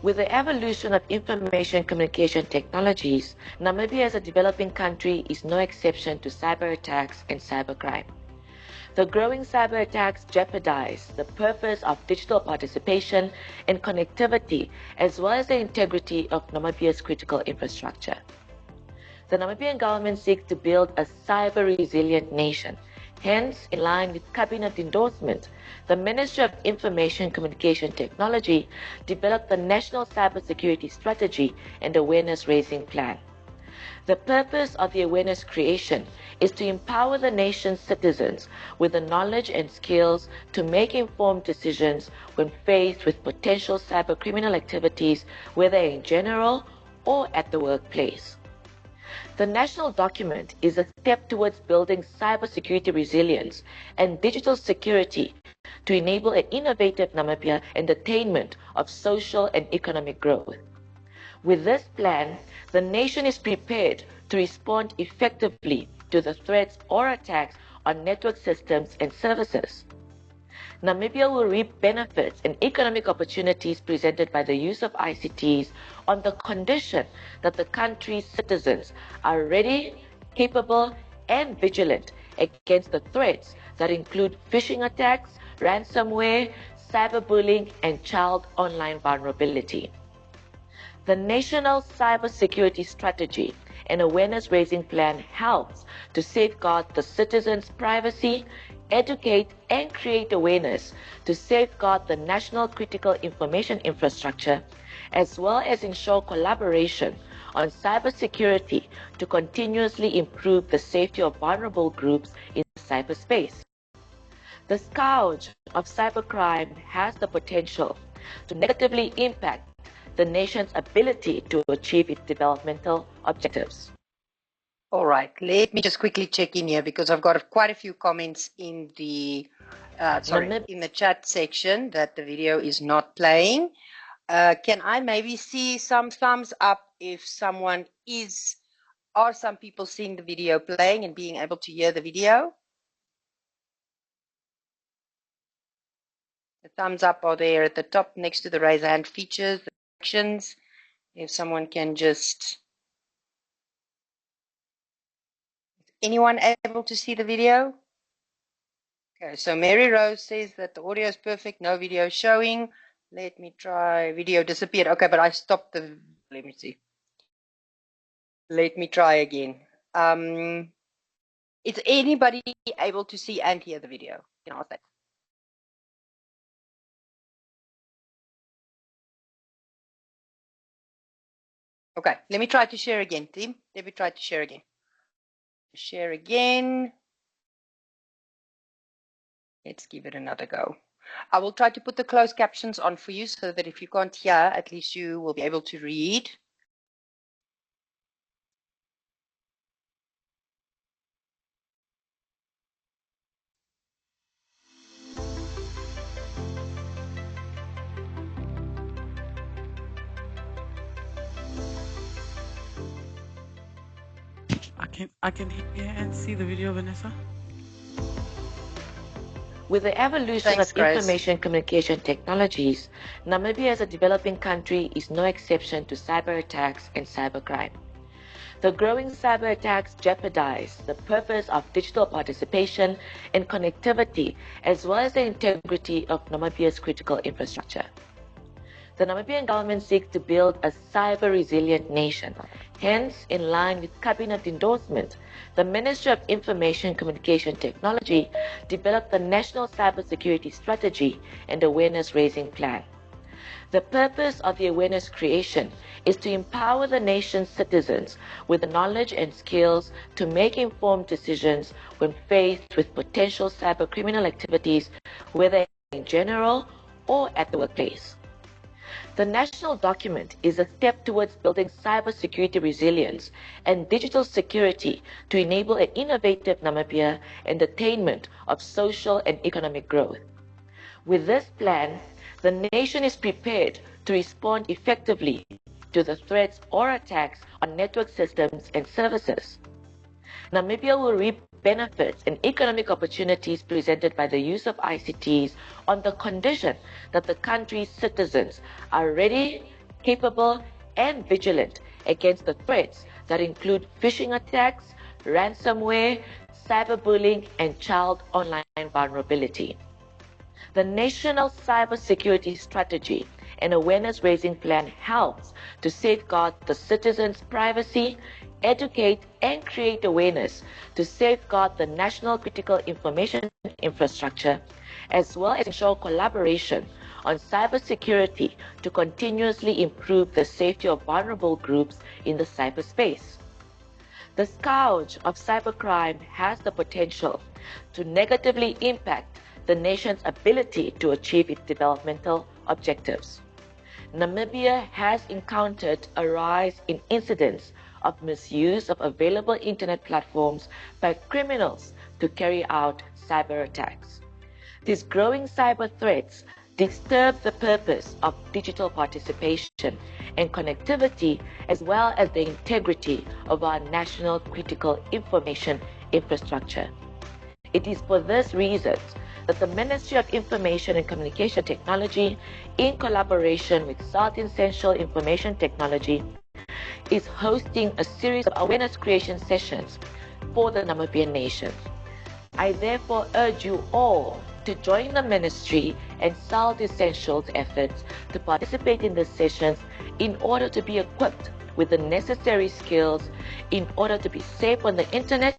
With the evolution of information communication technologies, Namibia as a developing country is no exception to cyber attacks and cybercrime. The growing cyber attacks jeopardize the purpose of digital participation and connectivity, as well as the integrity of Namibia's critical infrastructure. The Namibian government seeks to build a cyber-resilient nation. Hence, in line with cabinet endorsement, the Ministry of Information Communication Technology developed the National Cybersecurity Strategy and Awareness Raising Plan. The purpose of the awareness creation is to empower the nation's citizens with the knowledge and skills to make informed decisions when faced with potential cybercriminal activities, whether in general or at the workplace. The national document is a step towards building cybersecurity resilience and digital security to enable an innovative Namibia and attainment of social and economic growth. With this plan, the nation is prepared to respond effectively to the threats or attacks on network systems and services. Namibia will reap benefits and economic opportunities presented by the use of ICTs on the condition that the country's citizens are ready, capable, and vigilant against the threats that include phishing attacks, ransomware, cyberbullying, and child online vulnerability. The National Cybersecurity Strategy and Awareness Raising Plan helps to safeguard the citizens' privacy, educate and create awareness to safeguard the national critical information infrastructure, as well as ensure collaboration on cybersecurity to continuously improve the safety of vulnerable groups in cyberspace. The scourge of cybercrime has the potential to negatively impact the nation's ability to achieve its developmental objectives. All right, let me just quickly check in here because I've got quite a few comments in the in the chat section that the video is not playing. Can I maybe see some thumbs up if someone is, are some people seeing the video playing and being able to hear the video? The thumbs up are there at the top next to the raise hand features, the actions. If someone can just... Anyone able to see the video? Okay, so Mary Rose says that the audio is perfect, no video showing. Let me try, video disappeared. Okay, but I stopped the, let me see. Let me try again. Is anybody able to see and hear the video? Can I ask that? Okay, let me try to share again, team. Let me try to share again. Share again. Let's give it another go. I will try to put the closed captions on for you so that if you can't hear, at least you will be able to read. I can hear and see the video, Vanessa. With the evolution of information communication technologies, Namibia as a developing country is no exception to cyber attacks and cybercrime. The growing cyber attacks jeopardize the purpose of digital participation and connectivity, as well as the integrity of Namibia's critical infrastructure. The Namibian government seeks to build a cyber-resilient nation. Hence, in line with cabinet endorsement, the Ministry of Information Communication Technology developed the National Cybersecurity Strategy and Awareness Raising Plan. The purpose of the awareness creation is to empower the nation's citizens with the knowledge and skills to make informed decisions when faced with potential cybercriminal activities, whether in general or at the workplace. The national document is a step towards building cybersecurity resilience and digital security to enable an innovative Namibia and attainment of social and economic growth. With this plan, the nation is prepared to respond effectively to the threats or attacks on network systems and services. Namibia will reap benefits and economic opportunities presented by the use of ICTs on the condition that the country's citizens are ready, capable, and vigilant against the threats that include phishing attacks, ransomware, cyberbullying, and child online vulnerability. The National Cybersecurity Strategy and Awareness Raising Plan helps to safeguard the citizens' privacy, educate and create awareness to safeguard the national critical information infrastructure, as well as ensure collaboration on cybersecurity to continuously improve the safety of vulnerable groups in the cyberspace. The scourge of cybercrime has the potential to negatively impact the nation's ability to achieve its developmental objectives. Namibia has encountered a rise in incidents of misuse of available internet platforms by criminals to carry out cyber attacks. These growing cyber threats disturb the purpose of digital participation and connectivity, as well as the integrity of our national critical information infrastructure. It is for this reason that the Ministry of Information and Communication Technology, in collaboration with South Essential Information Technology, is hosting a series of awareness creation sessions for the Namibian nation. I therefore urge you all to join the ministry and South Essentials efforts to participate in the sessions in order to be equipped with the necessary skills in order to be safe on the internet,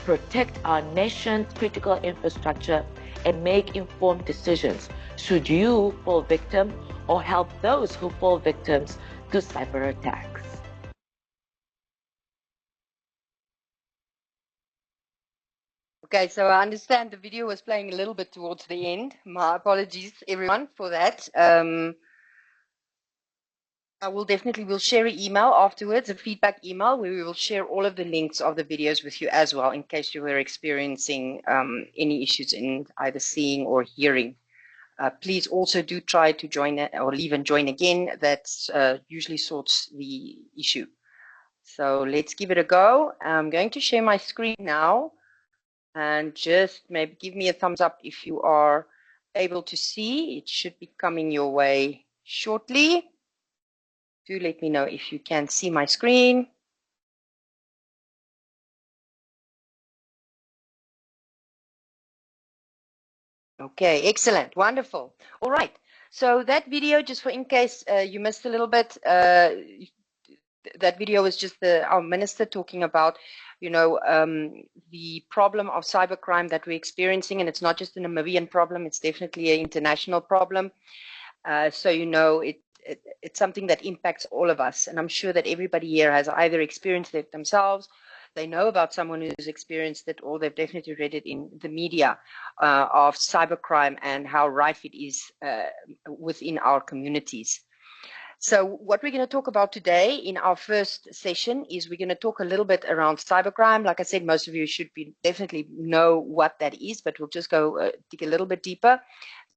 protect our nation's critical infrastructure, and make informed decisions should you fall victim or help those who fall victims to cyber attacks. Okay, so I understand the video was playing a little bit towards the end. My apologies, everyone, for that. I will will share an email afterwards, a feedback email, where we will share all of the links of the videos with you as well, in case you were experiencing any issues in either seeing or hearing. Please also do try to join or leave and join again. That usually sorts the issue. So let's give it a go. I'm going to share my screen now. And just maybe give me a thumbs up if you are able to see. It should be coming your way shortly. Do let me know if you can see my screen. Okay, excellent, wonderful. All right, so that video, just for in case you missed a little bit, that video was just our minister talking about, the problem of cybercrime that we're experiencing, and it's not just a Namibian problem; it's definitely an international problem. So it's something that impacts all of us, and I'm sure that everybody here has either experienced it themselves, they know about someone who's experienced it, or they've definitely read it in the media of cybercrime and how rife it is within our communities. So what we're going to talk about today in our first session is we're going to talk a little bit around cybercrime. Like I said, most of you should definitely know what that is, but we'll just go dig a little bit deeper.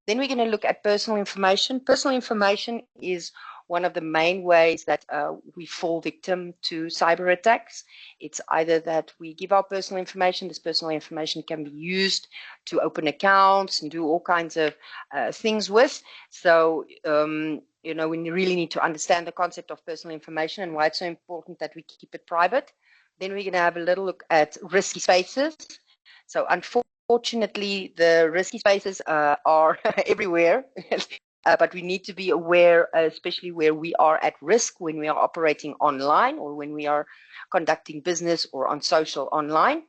Then we're going to look at personal information. Personal information is one of the main ways that we fall victim to cyber attacks. It's either that we give our personal information. This personal information can be used to open accounts and do all kinds of things with. So, we really need to understand the concept of personal information and why it's so important that we keep it private. Then we're going to have a little look at risky spaces. So unfortunately, the risky spaces are everywhere, but we need to be aware, especially where we are at risk when we are operating online or when we are conducting business or on social online.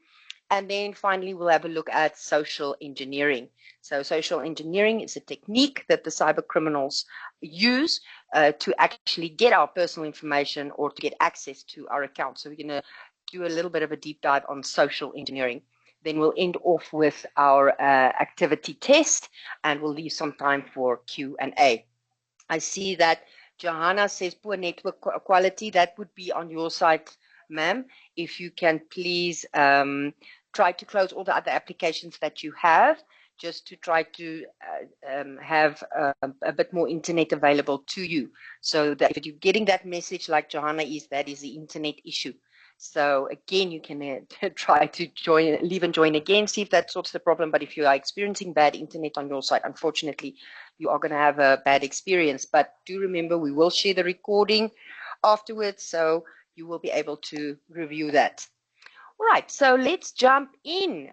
And then finally, we'll have a look at social engineering. So social engineering is a technique that the cyber criminals use to actually get our personal information or to get access to our account. So we're going to do a little bit of a deep dive on social engineering. Then we'll end off with our activity test, and we'll leave some time for Q&A. I see that Johanna says poor network quality. That would be on your side, ma'am. If you can please try to close all the other applications that you have, just to try to have a bit more internet available to you. So that if you're getting that message like Johanna is, that is the internet issue. So again, you can try to leave and join again, see if that sorts the problem. But if you are experiencing bad internet on your side, unfortunately, you are going to have a bad experience. But do remember, we will share the recording afterwards, so you will be able to review that. All right, so let's jump in.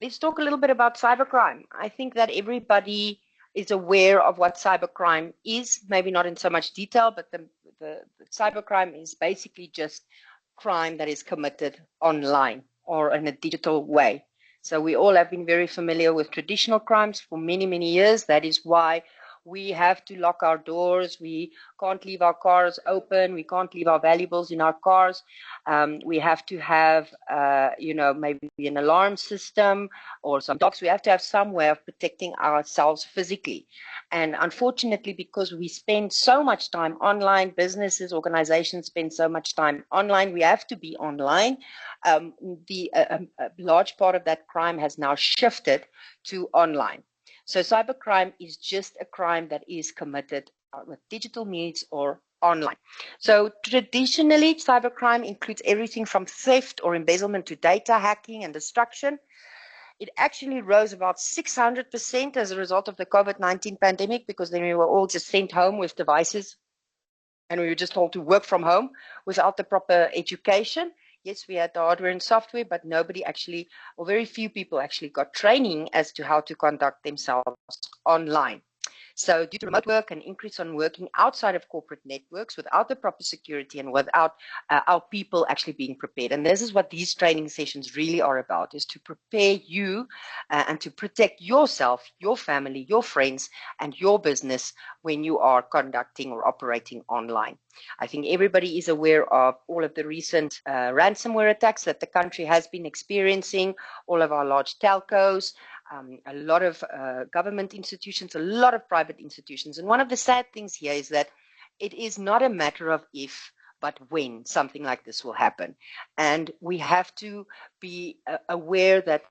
Let's talk a little bit about cybercrime. I think that everybody is aware of what cybercrime is, maybe not in so much detail, but the cybercrime is basically just crime that is committed online or in a digital way. So we all have been very familiar with traditional crimes for many, many years. That is why we have to lock our doors. We can't leave our cars open. We can't leave our valuables in our cars. We have to have, maybe an alarm system or some dogs. We have to have some way of protecting ourselves physically. And unfortunately, because we spend so much time online, businesses, organizations spend so much time online, we have to be online. A large part of that crime has now shifted to online. So cybercrime is just a crime that is committed with digital means or online. So traditionally, cybercrime includes everything from theft or embezzlement to data hacking and destruction. It actually rose about 600% as a result of the COVID-19 pandemic, because then we were all just sent home with devices and we were just told to work from home without the proper education. Yes, we had the hardware and software, but nobody actually, or very few people actually got training as to how to conduct themselves online. So due to remote work and increase on working outside of corporate networks without the proper security and without our people actually being prepared. And this is what these training sessions really are about, is to prepare you and to protect yourself, your family, your friends, and your business when you are conducting or operating online. I think everybody is aware of all of the recent ransomware attacks that the country has been experiencing, all of our large telcos, a lot of government institutions, a lot of private institutions. And one of the sad things here is that it is not a matter of if, but when something like this will happen. And we have to be aware that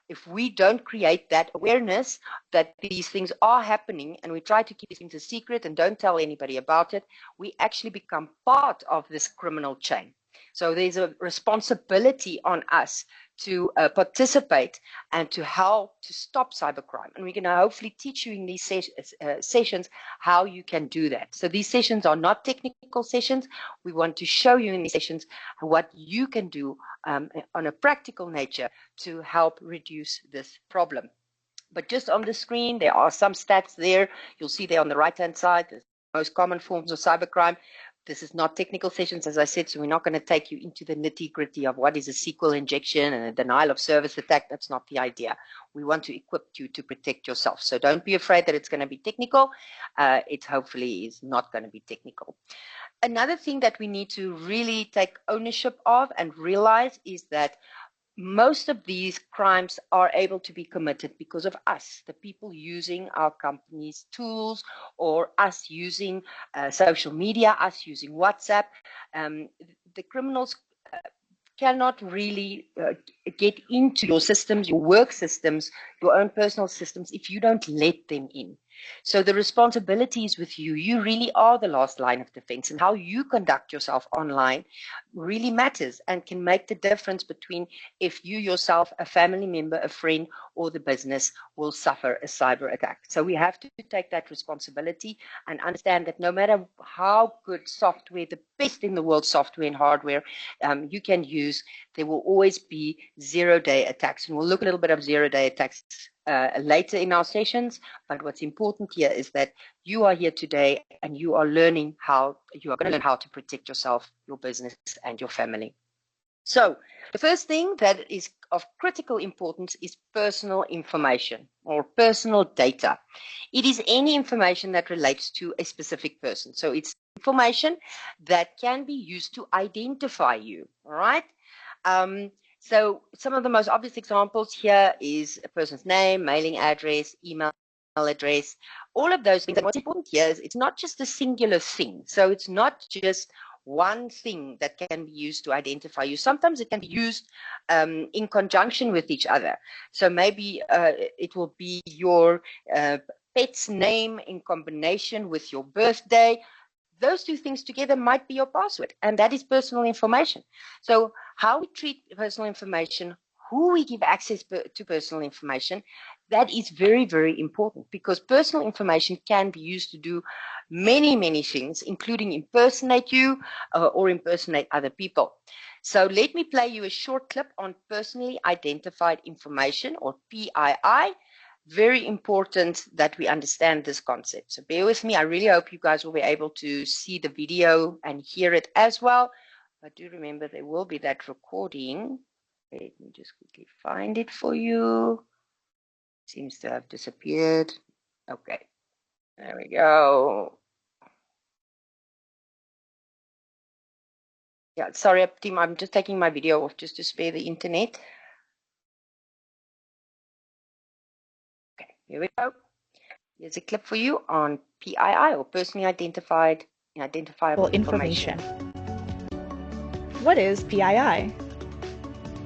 if we don't create that awareness that these things are happening and we try to keep these things a secret and don't tell anybody about it, we actually become part of this criminal chain. So there's a responsibility on us to participate and to help to stop cybercrime. And we're going to hopefully teach you in these sessions how you can do that. So these sessions are not technical sessions. We want to show you in these sessions what you can do on a practical nature to help reduce this problem. But just on the screen, there are some stats there. You'll see there on the right-hand side, the most common forms of cybercrime. This is not technical sessions, as I said, so we're not going to take you into the nitty-gritty of what is a SQL injection and a denial of service attack. That's not the idea. We want to equip you to protect yourself. So don't be afraid that it's going to be technical. It hopefully is not going to be technical. Another thing that we need to really take ownership of and realize is that most of these crimes are able to be committed because of us, the people using our company's tools, or us using social media, us using WhatsApp. The criminals cannot really get into your systems, your work systems, your own personal systems, if you don't let them in. So the responsibility is with you. You really are the last line of defense, and how you conduct yourself online really matters and can make the difference between if you yourself, a family member, a friend, or the business will suffer a cyber attack. So we have to take that responsibility and understand that no matter how good software, the best in the world software and hardware you can use, there will always be zero-day attacks. And we'll look a little bit of zero-day attacks later in our sessions, but what's important here is that you are here today and you are learning how, you are going to learn how to protect yourself, your business, and your family. So the first thing that is of critical importance is personal information or personal data. It is any information that relates to a specific person. So it's information that can be used to identify you, all right? So some of the most obvious examples here is a person's name, mailing address, email address, all of those things. And what's important here is it's not just a singular thing. So it's not just one thing that can be used to identify you. Sometimes it can be used in conjunction with each other. So maybe it will be your pet's name in combination with your birthday. those two things together might be your password, and that is personal information. So how we treat personal information, who we give access to personal information, that is very, very important, because personal information can be used to do many, many things, including impersonate you or impersonate other people. So let me play you a short clip on personally identified information, or PII. Very important that we understand this concept. So bear with me. I really hope you guys will be able to see the video and hear it as well. But do remember there will be that recording. Let me just quickly find it for you. Seems to have disappeared. Okay, there we go. Yeah, sorry, team. I'm just taking my video off just to spare the internet. Okay, here we go. Here's a clip for you on PII, or personally identifiable information. What is PII?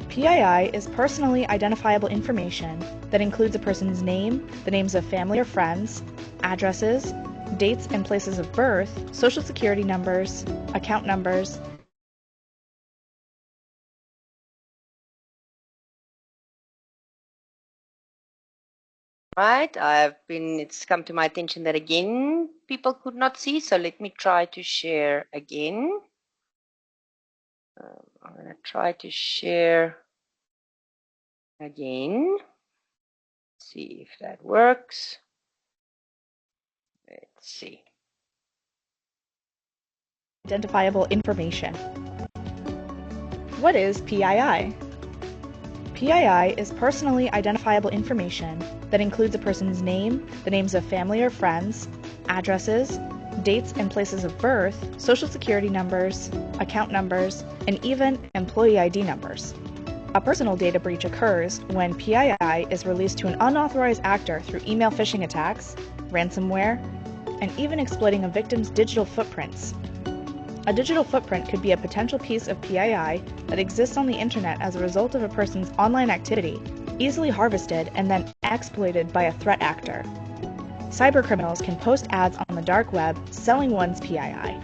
PII is personally identifiable information that includes a person's name, the names of family or friends, addresses, dates and places of birth, social security numbers, account numbers, Right, it's come to my attention that again, people could not see, so let me try to share again. I'm going to try to share again, see if that works. Let's see. Identifiable information. What is PII? PII is personally identifiable information that includes a person's name, the names of family or friends, addresses, dates and places of birth, social security numbers, account numbers, and even employee ID numbers. A personal data breach occurs when PII is released to an unauthorized actor through email phishing attacks, ransomware, and even exploiting a victim's digital footprints. A digital footprint could be a potential piece of PII that exists on the internet as a result of a person's online activity, easily harvested and then exploited by a threat actor. Cybercriminals can post ads on the dark web selling one's PII.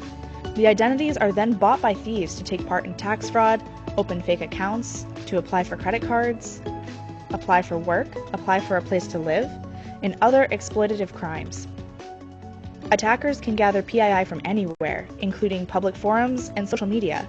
The identities are then bought by thieves to take part in tax fraud, open fake accounts, to apply for credit cards, apply for work, apply for a place to live, and other exploitative crimes. Attackers can gather PII from anywhere, including public forums and social media.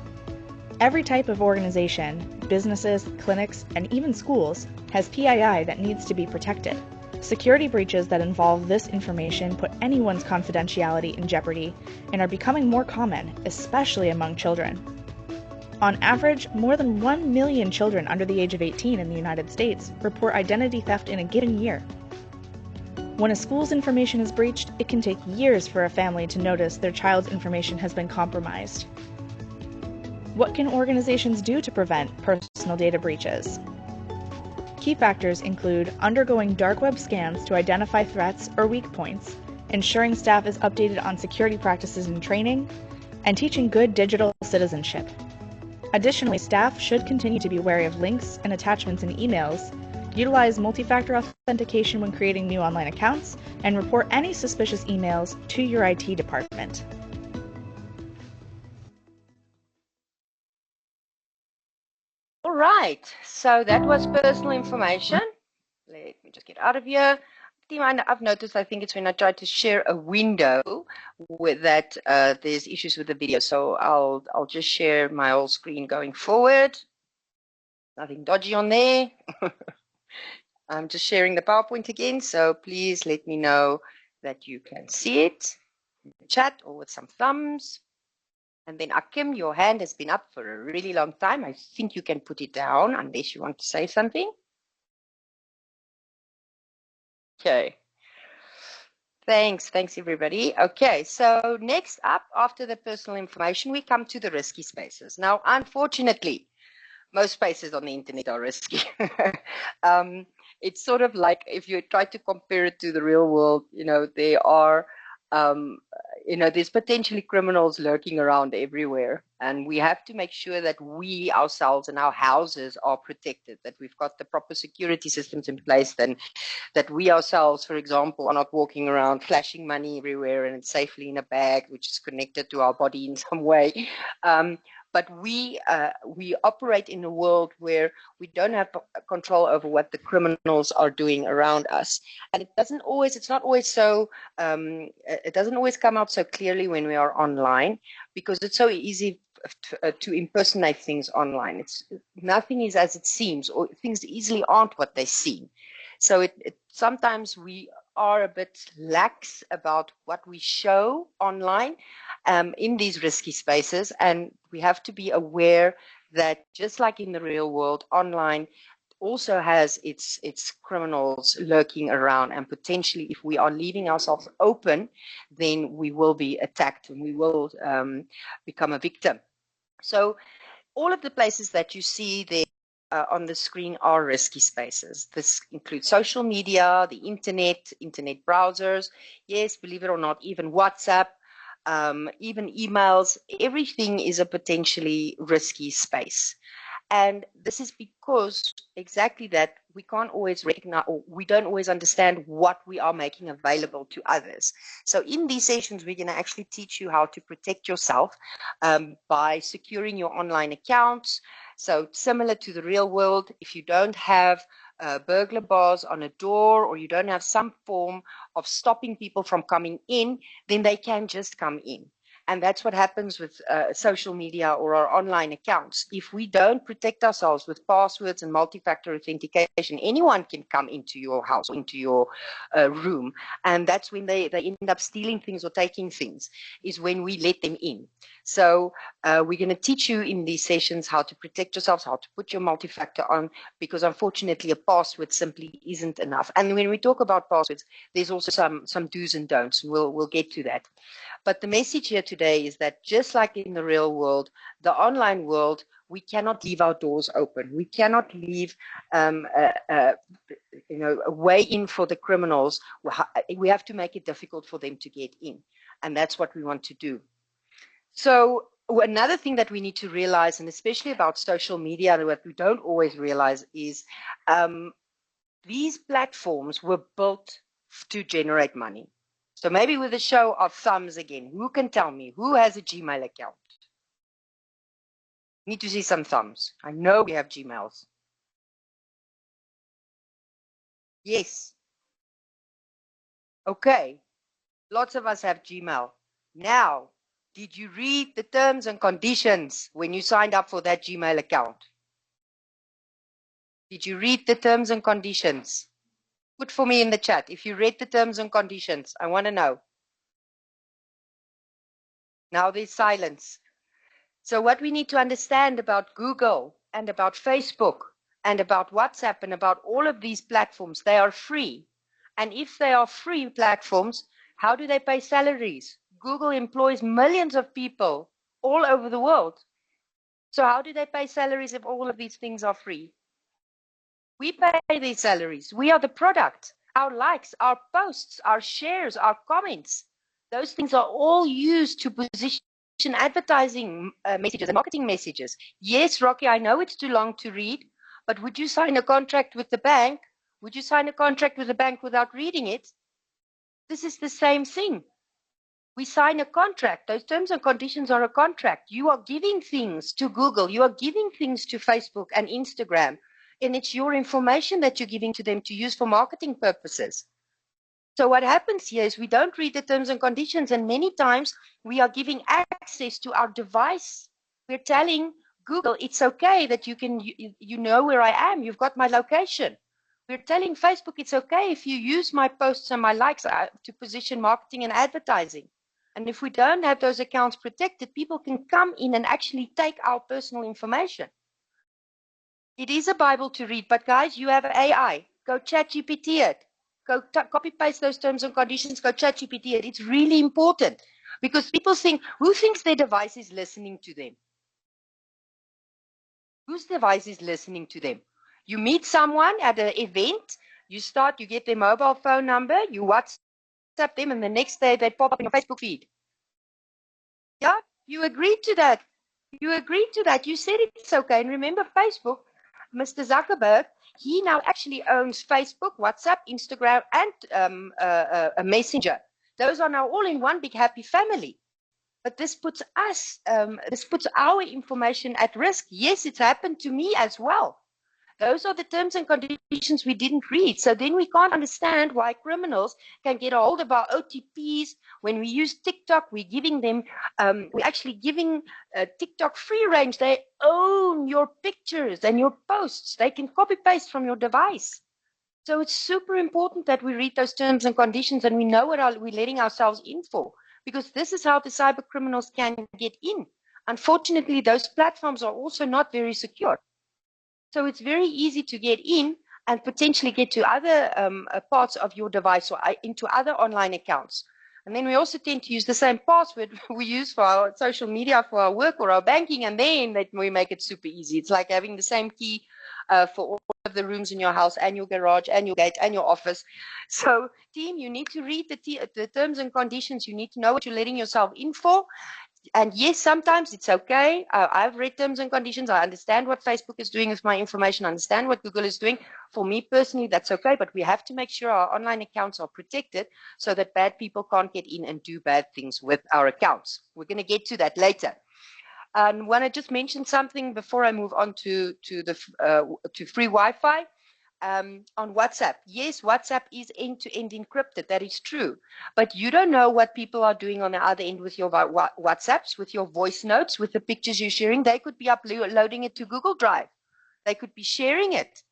Every type of organization, businesses, clinics, and even schools has PII that needs to be protected. Security breaches that involve this information put anyone's confidentiality in jeopardy and are becoming more common, especially among children. On average, more than 1 million children under the age of 18 in the United States report identity theft in a given year. When a school's information is breached, it can take years for a family to notice their child's information has been compromised. What can organizations do to prevent personal data breaches? Key factors include undergoing dark web scans to identify threats or weak points, ensuring staff is updated on security practices and training, and teaching good digital citizenship. Additionally, staff should continue to be wary of links and attachments in emails, utilize multi-factor authentication when creating new online accounts, and report any suspicious emails to your IT department. All right, so that was personal information. Let me just get out of here. Team, I've noticed, I think it's when I try to share a window with that there's issues with the video. So I'll just share my whole screen going forward. Nothing dodgy on there. I'm just sharing the PowerPoint again, so please let me know that you can see it in the chat or with some thumbs. And then Akim, your hand has been up for a really long time. I think you can put it down unless you want to say something. Okay. Thanks everybody. Okay, so next up, after the personal information, we come to the risky spaces. Now, unfortunately, most spaces on the internet are risky. It's sort of like if you try to compare it to the real world, there are there's potentially criminals lurking around everywhere, and we have to make sure that we ourselves and our houses are protected, that we've got the proper security systems in place, then that we ourselves, for example, are not walking around flashing money everywhere and it's safely in a bag which is connected to our body in some way. But we operate in a world where we don't have control over what the criminals are doing around us, and it doesn't always. It's not always so. It doesn't always come out so clearly when we are online, because it's so easy to impersonate things online. It's nothing is as it seems, or things easily aren't what they seem. So sometimes we are a bit lax about what we show online in these risky spaces, and we have to be aware that just like in the real world, online also has its criminals lurking around, and potentially if we are leaving ourselves open, then we will be attacked and we will become a victim. So all of the places that you see there on the screen are risky spaces. This includes social media, the internet browsers, yes, believe it or not, even WhatsApp, even emails. Everything is a potentially risky space. And this is because exactly that we can't always recognize, or we don't always understand what we are making available to others. So in these sessions, we're going to actually teach you how to protect yourself by securing your online accounts. So similar to the real world, if you don't have burglar bars on a door, or you don't have some form of stopping people from coming in, then they can just come in. And that's what happens with social media or our online accounts. If we don't protect ourselves with passwords and multi-factor authentication, anyone can come into your house, into your room. And that's when they end up stealing things or taking things, is when we let them in. So we're going to teach you in these sessions how to protect yourselves, how to put your multi-factor on, because unfortunately a password simply isn't enough. And when we talk about passwords, there's also some do's and don'ts. We'll get to that. But the message here today is that just like in the real world, the online world, we cannot leave our doors open. We cannot leave a way in for the criminals. We have to make it difficult for them to get in. And that's what we want to do. So another thing that we need to realize, and especially about social media, and what we don't always realize, is these platforms were built to generate money. So maybe with a show of thumbs again, who can tell me who has a Gmail account? Need to see some thumbs. I know we have Gmails. Yes. Okay. Lots of us have Gmail. Now, did you read the terms and conditions when you signed up for that Gmail account? Did you read the terms and conditions? Put for me in the chat if you read the terms and conditions. I want to know. Now there's silence. So what we need to understand about Google and about Facebook and about WhatsApp and about all of these platforms, they are free. And if they are free platforms, how do they pay salaries? Google employs millions of people all over the world. So how do they pay salaries if all of these things are free? We pay these salaries. We are the product. Our likes, our posts, our shares, our comments, those things are all used to position advertising messages and marketing messages. Yes, Rocky, I know it's too long to read, but would you sign a contract with the bank? Would you sign a contract with the bank without reading it? This is the same thing. We sign a contract. Those terms and conditions are a contract. You are giving things to Google. You are giving things to Facebook and Instagram. And it's your information that you're giving to them to use for marketing purposes. So what happens here is we don't read the terms and conditions, and many times we are giving access to our device. We're telling Google it's okay that you know where I am. You've got my location. We're telling Facebook it's okay if you use my posts and my likes to position marketing and advertising. And if we don't have those accounts protected, people can come in and actually take our personal information. It is a Bible to read, but guys, you have AI. Go chat GPT it. Go copy paste those terms and conditions, go chat GPT it. It's really important because people think, who thinks their device is listening to them? Whose device is listening to them? You meet someone at an event, you get their mobile phone number, you WhatsApp them, and the next day they pop up in your Facebook feed. Yeah, you agreed to that. You agreed to that. You said it's okay. And remember, Facebook, Mr. Zuckerberg, he now actually owns Facebook, WhatsApp, Instagram, and a Messenger. Those are now all in one big happy family. But this puts this puts our information at risk. Yes, it's happened to me as well. Those are the terms and conditions we didn't read. So then we can't understand why criminals can get a hold of our OTPs. When we use TikTok, we're giving them, we're actually giving TikTok free range. They own your pictures and your posts. They can copy paste from your device. So it's super important that we read those terms and conditions and we know what we're letting ourselves in for, because this is how the cyber criminals can get in. Unfortunately, those platforms are also not very secure. So it's very easy to get in and potentially get to other parts of your device or into other online accounts. And then we also tend to use the same password we use for our social media, for our work or our banking, and then we make it super easy. It's like having the same key for all of the rooms in your house and your garage and your gate and your office. So team, you need to read the terms and conditions. You need to know what you're letting yourself in for. And yes, sometimes it's okay. I've read terms and conditions. I understand what Facebook is doing with my information. I understand what Google is doing. For me personally, that's okay. But we have to make sure our online accounts are protected so that bad people can't get in and do bad things with our accounts. We're going to get to that later. And I want to just mention something before I move on to free Wi-Fi. On WhatsApp. Yes, WhatsApp is end-to-end encrypted. That is true. But you don't know what people are doing on the other end with your WhatsApps, with your voice notes, with the pictures you're sharing. They could be uploading it to Google Drive. They could be sharing it.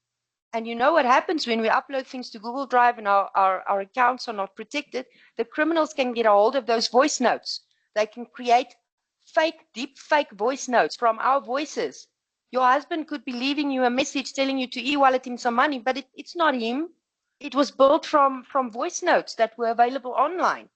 And you know what happens when we upload things to Google Drive and our accounts are not protected? The criminals can get a hold of those voice notes. They can create deep fake voice notes from our voices. Your husband could be leaving you a message telling you to e-wallet him some money, but it's not him. It was built from voice notes that were available online.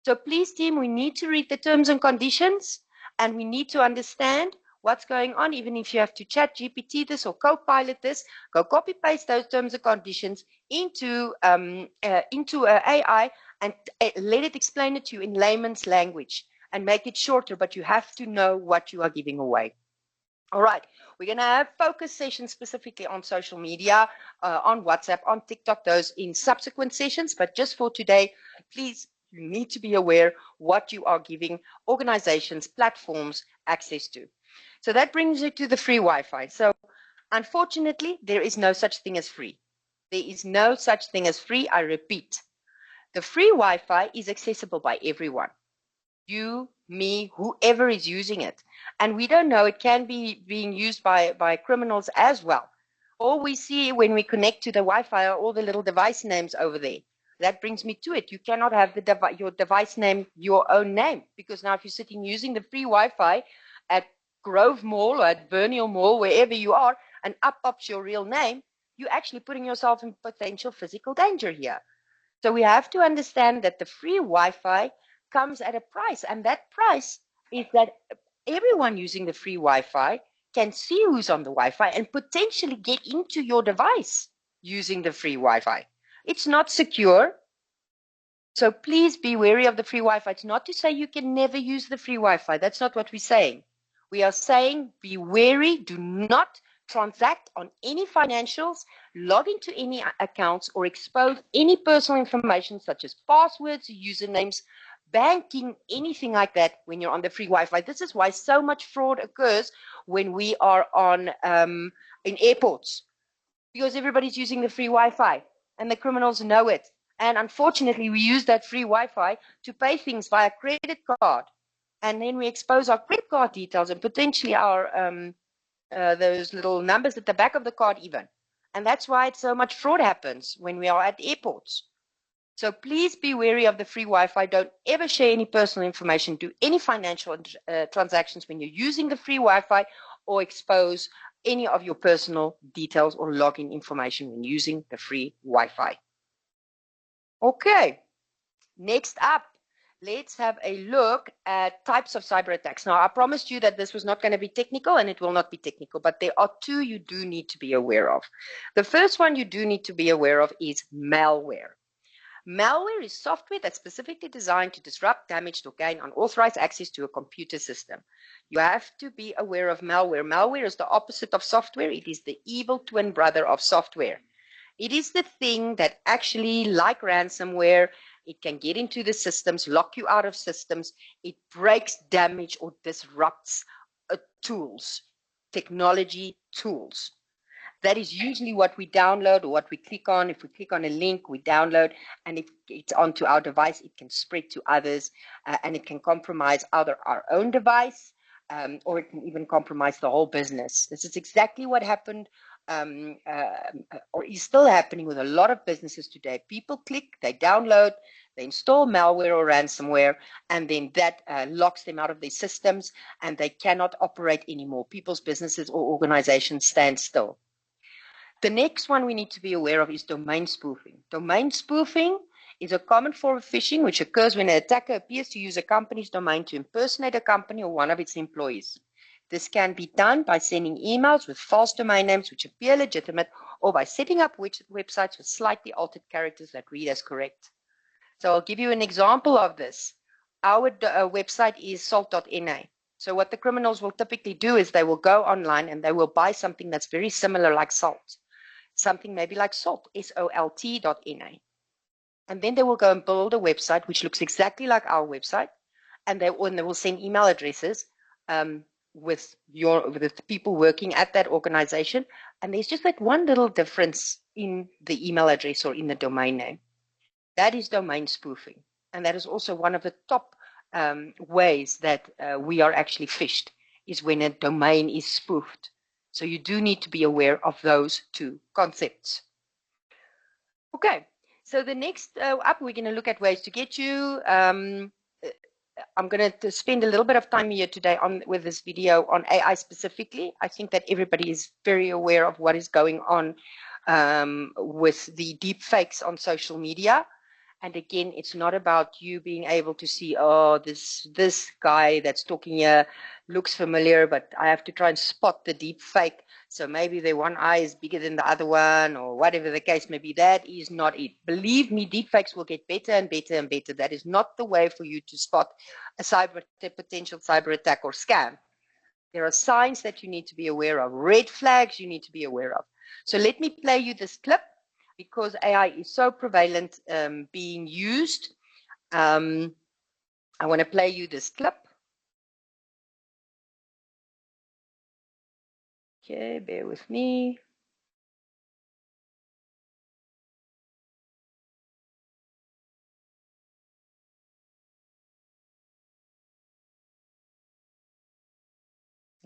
So please, team, we need to read the terms and conditions, and we need to understand what's going on. Even if you have to chat GPT this or co-pilot this, go copy paste those terms and conditions into AI and let it explain it to you in layman's language and make it shorter, but you have to know what you are giving away. All right, we're going to have focus sessions specifically on social media, on WhatsApp, on TikTok, those in subsequent sessions. But just for today, please, you need to be aware what you are giving organizations, platforms access to. So that brings you to the free Wi-Fi. So unfortunately, there is no such thing as free. There is no such thing as free. I repeat, the free Wi-Fi is accessible by everyone. You, me, whoever is using it. And we don't know, it can be being used by criminals as well. All we see when we connect to the Wi-Fi are all the little device names over there. That brings me to it. You cannot have your device name your own name, because now if you're sitting using the free Wi-Fi at Grove Mall or at Burnell Mall, wherever you are, and up pops your real name, you're actually putting yourself in potential physical danger here. So we have to understand that the free Wi-Fi comes at a price, and that price is that everyone using the free Wi-Fi can see who's on the Wi-Fi and potentially get into your device using the free Wi-Fi. It's not secure, so please be wary of the free Wi-Fi. It's not to say you can never use the free Wi-Fi. That's not what we're saying. We are saying be wary, do not transact on any financials, log into any accounts, or expose any personal information such as passwords, usernames, banking, anything like that when you're on the free Wi-Fi. This is why so much fraud occurs when we are on in airports, because everybody's using the free Wi-Fi and the criminals know it. And unfortunately, we use that free Wi-Fi to pay things via credit card. And then we expose our credit card details and potentially our those little numbers at the back of the card even. And that's why so much fraud happens when we are at airports. So please be wary of the free Wi-Fi. Don't ever share any personal information, do any financial transactions when you're using the free Wi-Fi, or expose any of your personal details or login information when using the free Wi-Fi. Okay, next up, let's have a look at types of cyber attacks. Now, I promised you that this was not going to be technical, and it will not be technical, but there are two you do need to be aware of. The first one you do need to be aware of is malware. Malware is software that's specifically designed to disrupt, damage, or gain unauthorized access to a computer system. You have to be aware of malware. Malware is the opposite of software. It is the evil twin brother of software. It is the thing that actually, like ransomware, it can get into the systems, lock you out of systems. It breaks, damage, or disrupts tools, technology tools. That is usually what we download or what we click on. If we click on a link, we download, and if it's onto our device, it can spread to others, and it can compromise either our own device, or it can even compromise the whole business. This is exactly what happened, or is still happening with a lot of businesses today. People click, they download, they install malware or ransomware, and then that locks them out of their systems, and they cannot operate anymore. People's businesses or organizations stand still. The next one we need to be aware of is domain spoofing. Domain spoofing is a common form of phishing which occurs when an attacker appears to use a company's domain to impersonate a company or one of its employees. This can be done by sending emails with false domain names which appear legitimate, or by setting up websites with slightly altered characters that read as correct. So I'll give you an example of this. Our website is salt.na. So what the criminals will typically do is they will go online and they will buy something that's very similar like salt. Something maybe like salt, SOLT.na. And then they will go and build a website which looks exactly like our website, and they will send email addresses with the people working at that organization. And there's just like one little difference in the email address or in the domain name. That is domain spoofing. And that is also one of the top ways that we are actually phished, is when a domain is spoofed. So you do need to be aware of those two concepts. Okay, so the next up, we're going to look at ways to get you. I'm going to spend a little bit of time here today with this video on AI specifically. I think that everybody is very aware of what is going on with the deep fakes on social media. And again, it's not about you being able to see, oh, this guy that's talking here looks familiar, but I have to try and spot the deep fake. So maybe the one eye is bigger than the other one, or whatever the case may be. That is not it. Believe me, deep fakes will get better and better and better. That is not the way for you to spot a potential cyber attack or scam. There are signs that you need to be aware of, red flags you need to be aware of. So let me play you this clip. Because AI is so prevalent being used, I want to play you this clip. Okay, bear with me.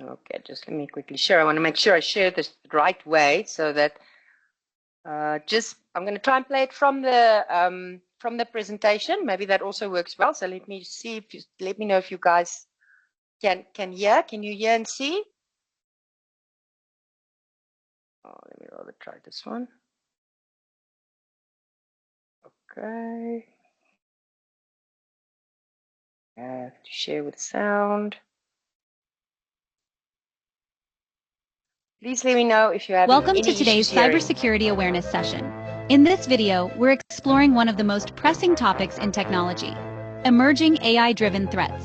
Okay, just let me quickly share. I want to make sure I share this the right way so that I'm going to try and play it from the presentation. Maybe that also works well. So let me see if let me know if you guys can hear. Can you hear and see? Oh, let me rather try this one. Okay. I have to share with sound. Please let me know if you have Welcome any to today's issues hearing. Cybersecurity Awareness session. In this video, we're exploring one of the most pressing topics in technology, emerging AI-driven threats.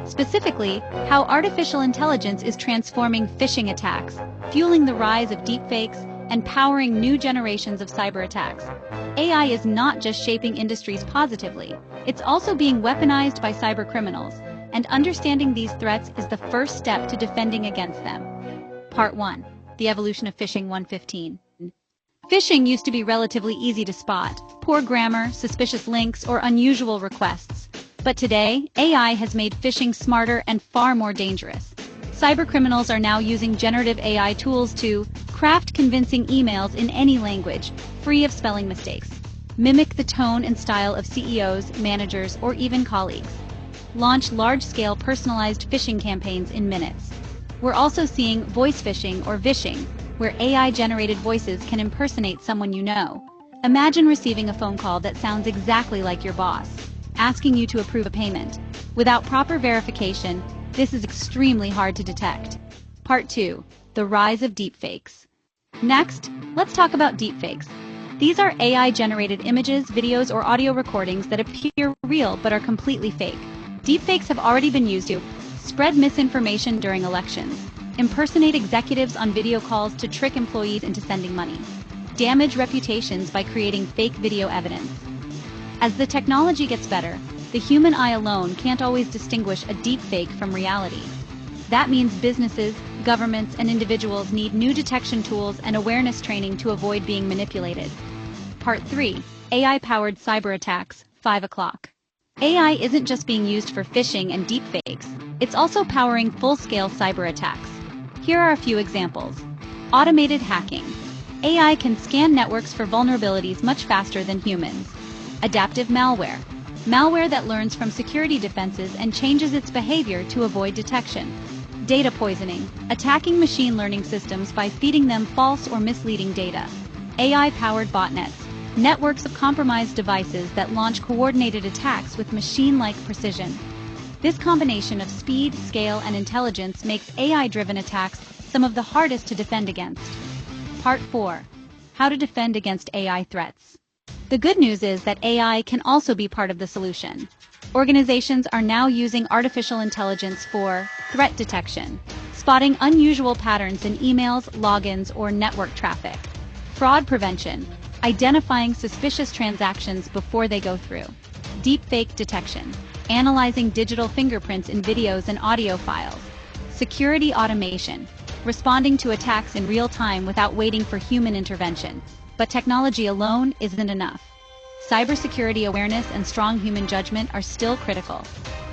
Specifically, how artificial intelligence is transforming phishing attacks, fueling the rise of deepfakes, and powering new generations of cyber attacks. AI is not just shaping industries positively, it's also being weaponized by cyber criminals, and understanding these threats is the first step to defending against them. Part 1. The evolution of phishing 115. Phishing used to be relatively easy to spot: poor grammar, suspicious links, or unusual requests. But today, AI has made phishing smarter and far more dangerous. Cybercriminals are now using generative AI tools to craft convincing emails in any language, free of spelling mistakes, mimic the tone and style of CEOs, managers, or even colleagues, launch large-scale personalized phishing campaigns in minutes. We're also seeing voice phishing or vishing, where AI-generated voices can impersonate someone you know. Imagine receiving a phone call that sounds exactly like your boss, asking you to approve a payment. Without proper verification, this is extremely hard to detect. Part 2. The rise of deepfakes. Next, let's talk about deepfakes. These are AI-generated images, videos, or audio recordings that appear real but are completely fake. Deepfakes have already been used to spread misinformation during elections, impersonate executives on video calls to trick employees into sending money, damage reputations by creating fake video evidence. As the technology gets better, the human eye alone can't always distinguish a deepfake from reality. That means businesses, governments, and individuals need new detection tools and awareness training to avoid being manipulated. Part 3. AI-powered cyber attacks, 5 o'clock. AI isn't just being used for phishing and deepfakes, it's also powering full-scale cyber attacks. Here are a few examples. Automated hacking. AI can scan networks for vulnerabilities much faster than humans. Adaptive malware. Malware that learns from security defenses and changes its behavior to avoid detection. Data poisoning. Attacking machine learning systems by feeding them false or misleading data. AI-powered botnets. Networks of compromised devices that launch coordinated attacks with machine-like precision. This combination of speed, scale, and intelligence makes AI-driven attacks some of the hardest to defend against. Part 4. How to defend against AI threats. The good news is that AI can also be part of the solution. Organizations are now using artificial intelligence for threat detection, spotting unusual patterns in emails, logins, or network traffic. Fraud prevention, identifying suspicious transactions before they go through. Deepfake detection, analyzing digital fingerprints in videos and audio files. Security automation, responding to attacks in real time without waiting for human intervention. But technology alone isn't enough. Cybersecurity awareness and strong human judgment are still critical.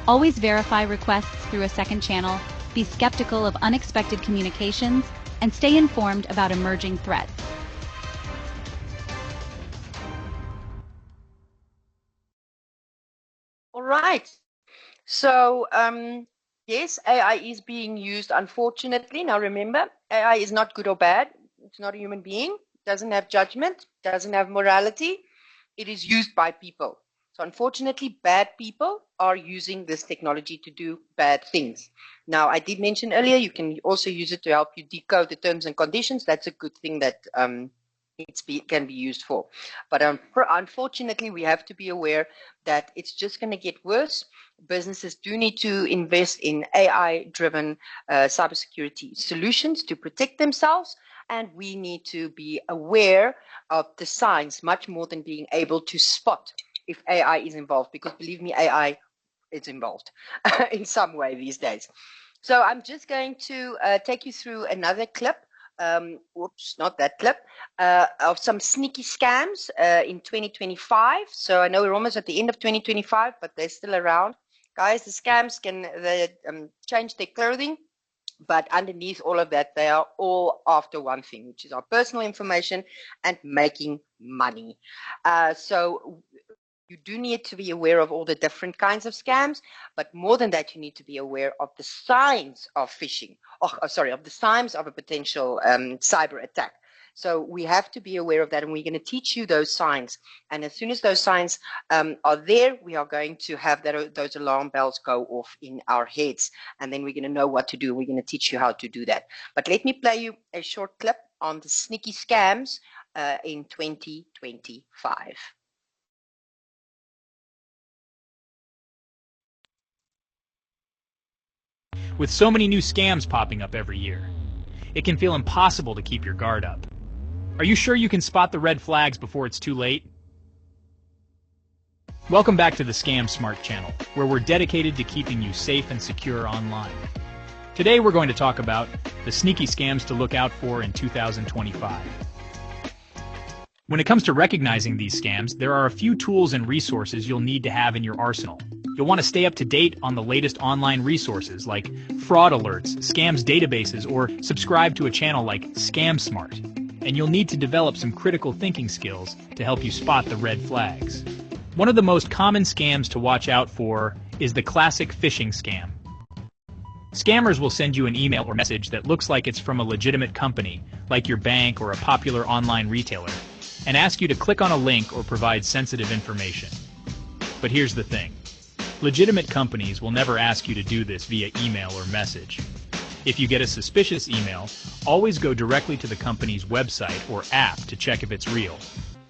Always verify requests through a second channel, be skeptical of unexpected communications, and stay informed about emerging threats. All right. So, yes, AI is being used, unfortunately. Now, remember, AI is not good or bad. It's not a human being. Doesn't have judgment. Doesn't have morality. It is used by people. So, unfortunately, bad people are using this technology to do bad things. Now, I did mention earlier, you can also use it to help you decode the terms and conditions. That's a good thing that can be used for. But unfortunately, we have to be aware that it's just going to get worse. Businesses do need to invest in AI-driven cybersecurity solutions to protect themselves, and we need to be aware of the signs much more than being able to spot if AI is involved, because believe me, AI is involved in some way these days. So I'm just going to take you through another clip. Whoops, not that clip, of some sneaky scams in 2025. So I know we're almost at the end of 2025, but they're still around. Guys, the scams can change their clothing, but underneath all of that, they are all after one thing, which is our personal information and making money. So you do need to be aware of all the different kinds of scams, but more than that, you need to be aware of the signs of phishing, of the signs of a potential cyber attack. So we have to be aware of that, and we're going to teach you those signs. And as soon as those signs are there, we are going to have those alarm bells go off in our heads, and then we're going to know what to do. We're going to teach you how to do that. But let me play you a short clip on the sneaky scams in 2025. With so many new scams popping up every year, it can feel impossible to keep your guard up. Are you sure you can spot the red flags before it's too late? Welcome back to the Scam Smart channel, where we're dedicated to keeping you safe and secure online. Today we're going to talk about the sneaky scams to look out for in 2025. When it comes to recognizing these scams, there are a few tools and resources you'll need to have in your arsenal. You'll want to stay up to date on the latest online resources like fraud alerts, scams databases, or subscribe to a channel like Scam Smart. And you'll need to develop some critical thinking skills to help you spot the red flags. One of the most common scams to watch out for is the classic phishing scam. Scammers will send you an email or message that looks like it's from a legitimate company, like your bank or a popular online retailer, and ask you to click on a link or provide sensitive information. But here's the thing. Legitimate companies will never ask you to do this via email or message. If you get a suspicious email, always go directly to the company's website or app to check if it's real.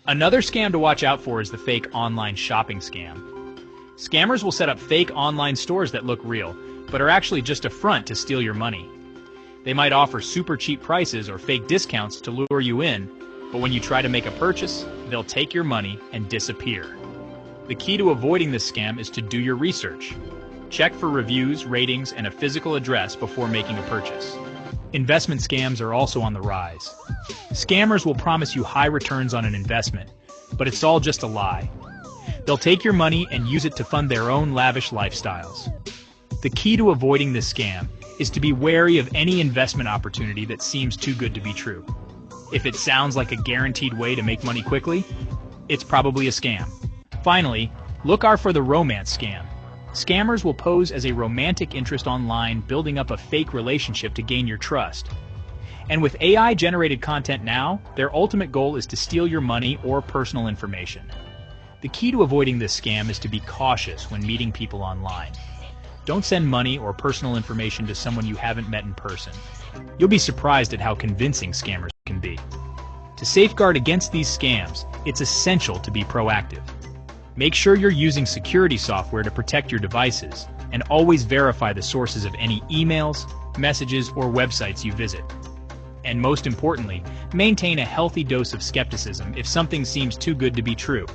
Another scam to watch out for is the fake online shopping scam. Scammers will set up fake online stores that look real, but are actually just a front to steal your money. They might offer super cheap prices or fake discounts to lure you in, but when you try to make a purchase, they'll take your money and disappear. The key to avoiding this scam is to do your research. Check for reviews, ratings, and a physical address before making a purchase. Investment scams are also on the rise. Scammers will promise you high returns on an investment, but it's all just a lie. They'll take your money and use it to fund their own lavish lifestyles. The key to avoiding this scam is to be wary of any investment opportunity that seems too good to be true. If it sounds like a guaranteed way to make money quickly, it's probably a scam. Finally, look out for the romance scam. Scammers will pose as a romantic interest online, building up a fake relationship to gain your trust. And with AI-generated content now, their ultimate goal is to steal your money or personal information. The key to avoiding this scam is to be cautious when meeting people online. Don't send money or personal information to someone you haven't met in person. You'll be surprised at how convincing scammers can be. To safeguard against these scams, it's essential to be proactive. Make sure you're using security software to protect your devices, and always verify the sources of any emails, messages, or websites you visit. And most importantly, maintain a healthy dose of skepticism if something seems too good to be true.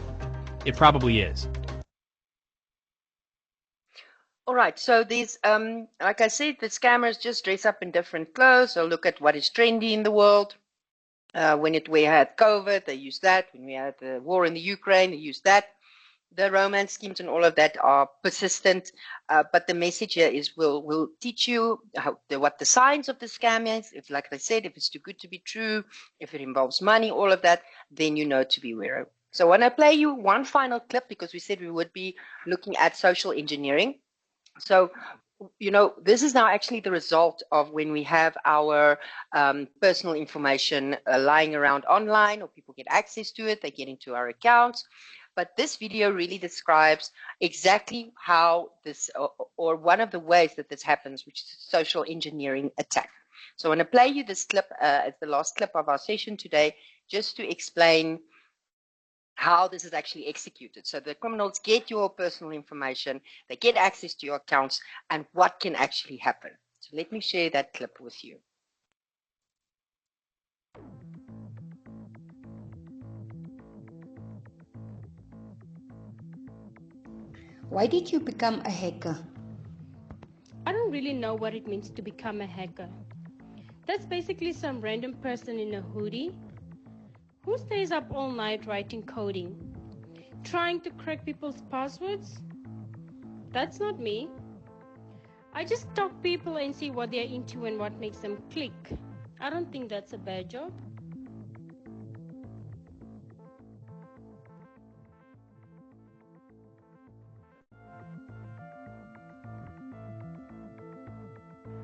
It probably is. All right, so these, like I said, the scammers just dress up in different clothes or look at what is trendy in the world. When we had COVID, they used that. When we had the war in the Ukraine, they used that. The romance schemes and all of that are persistent, but the message here is we'll teach you what the signs of the scam is. If, like I said, if it's too good to be true, if it involves money, all of that, then you know to be wary. So I want to play you one final clip because we said we would be looking at social engineering. So, this is now actually the result of when we have our personal information lying around online, or people get access to it, they get into our accounts. But this video really describes exactly how this, or one of the ways that this happens, which is a social engineering attack. So I want to play you this clip as the last clip of our session today, just to explain how this is actually executed. So the criminals get your personal information, they get access to your accounts, and what can actually happen. So let me share that clip with you. Why did you become a hacker? I don't really know what it means to become a hacker. That's basically some random person in a hoodie who stays up all night writing coding, trying to crack people's passwords. That's not me. I just stalk people and see what they're into and what makes them click. I don't think that's a bad job.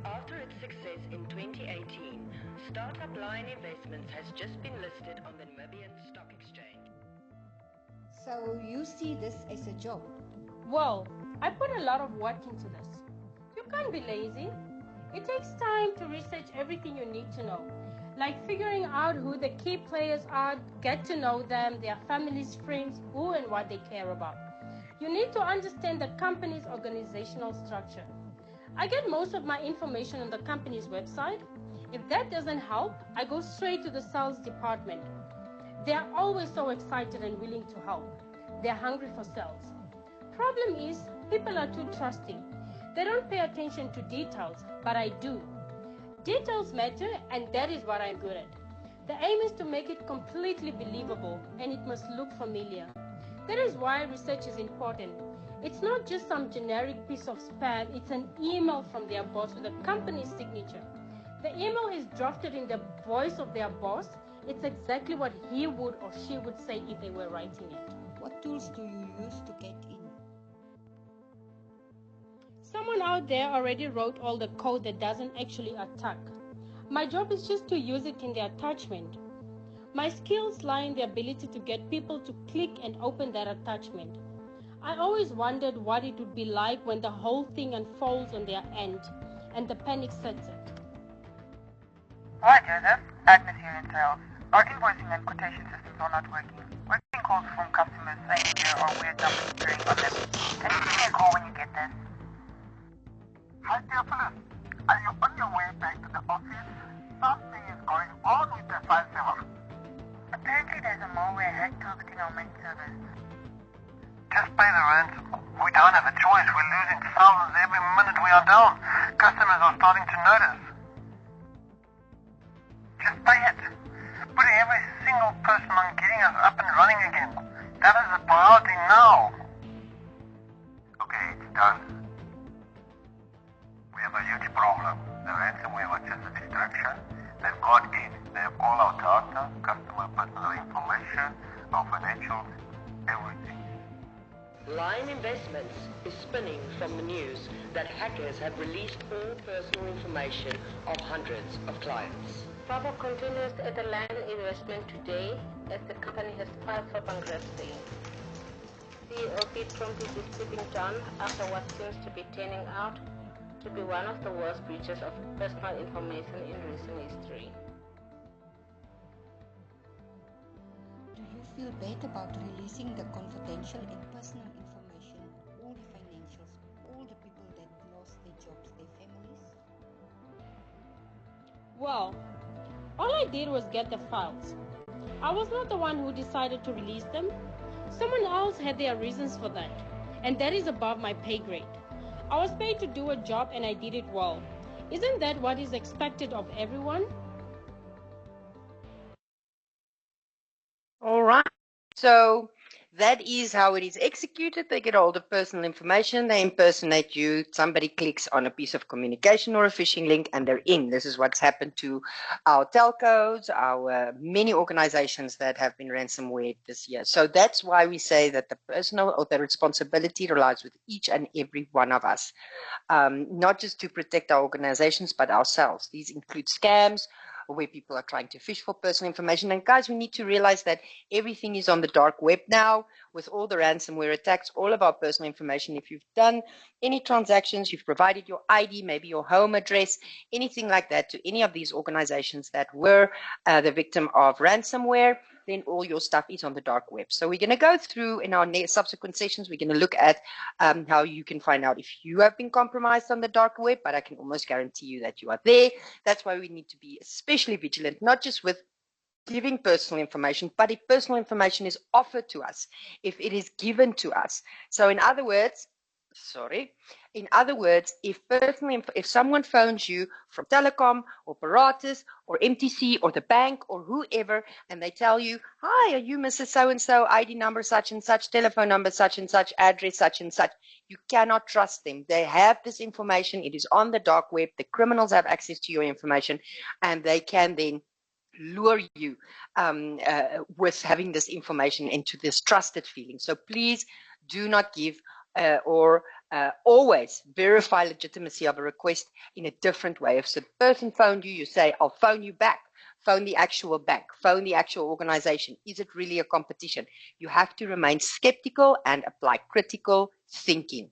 After its success in 2018, Startup Lion Investments has just been listed on the Namibian Stock Exchange. So you see this as a job? Well, I put a lot of work into this. You can't be lazy. It takes time to research everything you need to know, like figuring out who the key players are, get to know them, their families, friends, who and what they care about. You need to understand the company's organizational structure. I get most of my information on the company's website. If that doesn't help, I go straight to the sales department. They are always so excited and willing to help. They're hungry for sales. Problem is, people are too trusting. They don't pay attention to details, but I do. Details matter, and that is what I'm good at. The aim is to make it completely believable, and it must look familiar. That is why research is important. It's not just some generic piece of spam, it's an email from their boss with a company's signature. The email is drafted in the voice of their boss. It's exactly what he would or she would say if they were writing it. What tools do you use to get in? Someone out there already wrote all the code that doesn't actually attack. My job is just to use it in the attachment. My skills lie in the ability to get people to click and open that attachment. I always wondered what it would be like when the whole thing unfolds on their end and the panic sets in. Hi, Joseph. Agnes here in sales. Our invoicing and quotation systems are not working. We're getting calls from customers saying there are weird numbers appearing on them. Can you give me a call when you get this? Hi, Theophilus. Are you on your way back to the office? Something is going on with the file server. Apparently there's a malware hack targeting our main servers. Just pay the ransom. We don't have a choice. We're losing thousands every minute we are down. Customers are starting to notice. Just pay it. Put every single person on getting us up and running again. That is the priority now. Okay, it's done. We have a huge problem. The ransomware was just a distraction. They've got in. They have all our data, customer personal information, our financials, everything. Line Investments is spinning from the news that hackers have released all personal information of hundreds of clients. Trouble continues at the Line Investment today as the company has filed for bankruptcy. CEO Pete Trump is stepping down after what seems to be turning out to be one of the worst breaches of personal information in recent history. Do you feel bad about releasing the confidential and personal information, all the financials, all the people that lost their jobs, their families? Well, all I did was get the files. I was not the one who decided to release them. Someone else had their reasons for that, and that is above my pay grade. I was paid to do a job and I did it well. Isn't that what is expected of everyone? All right. So that is how it is executed. They get all the personal information, they impersonate you, somebody clicks on a piece of communication or a phishing link and they're in. This is what's happened to our telcos, our many organizations that have been ransomware this year. So that's why we say that the personal or the responsibility relies with each and every one of us, not just to protect our organizations, but ourselves. These include scams, where people are trying to fish for personal information. And guys, we need to realize that everything is on the dark web now with all the ransomware attacks, all of our personal information. If you've done any transactions, you've provided your ID, maybe your home address, anything like that to any of these organizations that were the victim of ransomware, then all your stuff is on the dark web. So we're going to go through in our subsequent sessions, we're going to look at how you can find out if you have been compromised on the dark web, but I can almost guarantee you that you are there. That's why we need to be especially vigilant, not just with giving personal information, but if personal information is offered to us, if it is given to us. So in other words, if someone phones you from telecom or Paratus or MTC or the bank or whoever, and they tell you, hi, are you Mrs. So-and-so, ID number such and such, telephone number such and such, address such and such, you cannot trust them. They have this information. It is on the dark web. The criminals have access to your information, and they can then lure you with having this information into this trusted feeling. So please do not give or always verify legitimacy of a request in a different way. If the person phoned you, you say, I'll phone you back. Phone the actual bank, phone the actual organization. Is it really a competition? You have to remain skeptical and apply critical thinking.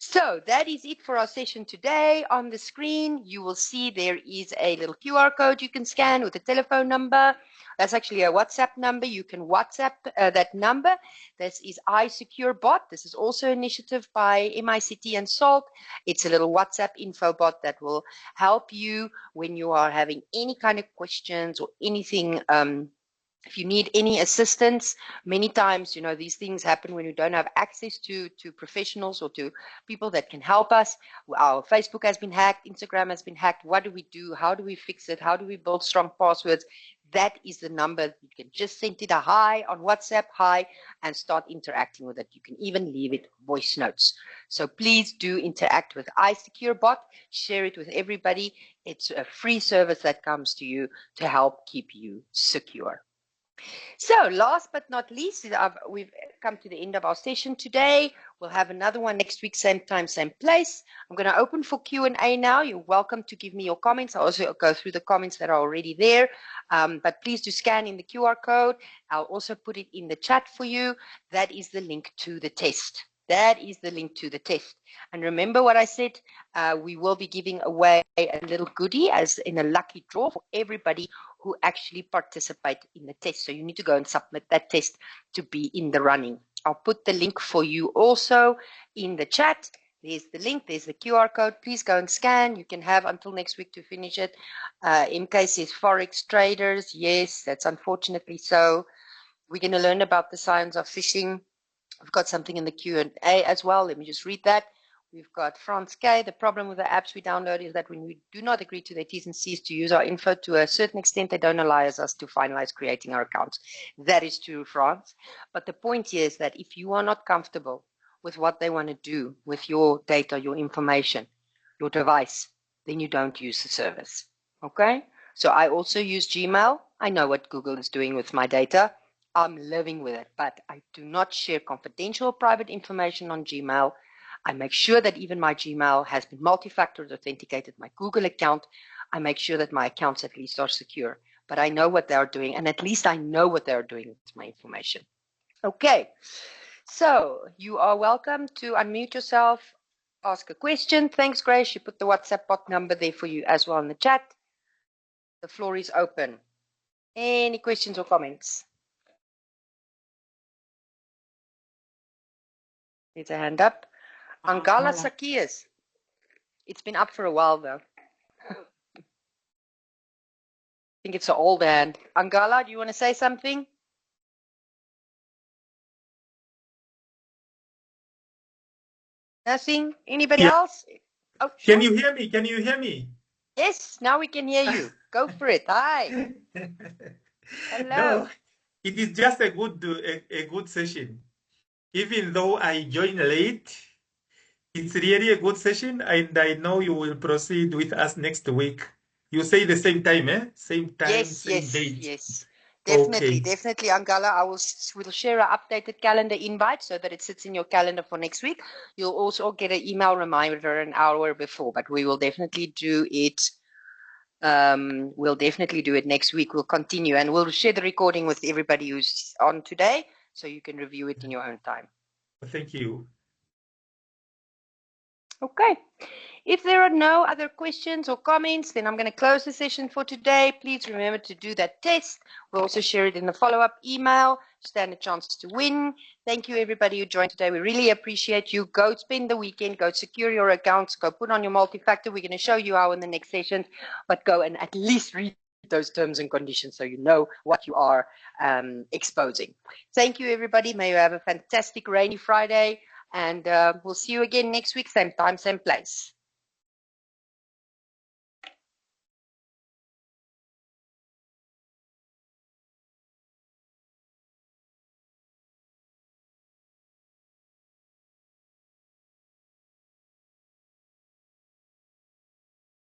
So that is it for our session today. On the screen, you will see there is a little QR code you can scan with a telephone number. That's actually a WhatsApp number. You can WhatsApp that number. This is iSecureBot. This is also an initiative by MICT and SALT. It's a little WhatsApp info bot that will help you when you are having any kind of questions or anything. If you need any assistance, many times, you know, these things happen when you don't have access to professionals or to people that can help us. Our Facebook has been hacked, Instagram has been hacked. What do we do? How do we fix it? How do we build strong passwords? That is the number. You can just send it a hi on WhatsApp, hi, and start interacting with it. You can even leave it voice notes. So please do interact with iSecureBot. Share it with everybody. It's a free service that comes to you to help keep you secure. So last but not least, we've come to the end of our session today. We'll have another one next week, same time, same place. I'm going to open for Q&A now. You're welcome to give me your comments. I'll also go through the comments that are already there. But please do scan in the QR code. I'll also put it in the chat for you. That is the link to the test. That is the link to the test. And remember what I said, we will be giving away a little goodie as in a lucky draw for everybody who actually participate in the test. So you need to go and submit that test to be in the running. I'll put the link for you also in the chat. There's the link, there's the QR code. Please go and scan. You can have until next week to finish it. MK says Forex traders. Yes, that's unfortunately so. We're going to learn about the science of phishing. We've got something in the Q&A as well. Let me just read that. We've got France K. The problem with the apps we download is that when we do not agree to their T's and C's to use our info to a certain extent, they don't allow us to finalize creating our accounts. That is true, France. But the point is that if you are not comfortable with what they want to do with your data, your information, your device, then you don't use the service. Okay? So I also use Gmail. I know what Google is doing with my data. I'm living with it, but I do not share confidential or private information on Gmail. I make sure that even my Gmail has been multi-factor authenticated, my Google account. I make sure that my accounts at least are secure, but I know what they're doing, and at least I know what they're doing with my information. Okay, so you are welcome to unmute yourself, ask a question. Thanks, Grace. She put the WhatsApp bot number there for you as well in the chat. The floor is open. Any questions or comments? There's a hand up. Angala Sakias. It's been up for a while though. I think it's an old hand. Angala, do you want to say something? Nothing? Anybody else? Oh, sure. Can you hear me? Can you hear me? Yes, now we can hear you. Go for it. Hi. Hello. No, it is just a good session. Even though I joined late, it's really a good session, and I know you will proceed with us next week. You say the same time, eh? Same time, yes, same yes, date. yes. Definitely, Okay. definitely, Angala. We'll share an updated calendar invite so that it sits in your calendar for next week. You'll also get an email reminder an hour before, but we will definitely do it. We'll definitely do it next week. We'll continue, and we'll share the recording with everybody who's on today, so you can review it in your own time. Thank you. Okay. If there are no other questions or comments, then I'm going to close the session for today. Please remember to do that test. We'll also share it in the follow-up email. Stand a chance to win. Thank you, everybody who joined today. We really appreciate you. Go spend the weekend. Go secure your accounts. Go put on your multi-factor. We're going to show you how in the next session, but go and at least read those terms and conditions so you know what you are exposing. Thank you, everybody. May you have a fantastic rainy Friday. And we'll see you again next week, same time, same place.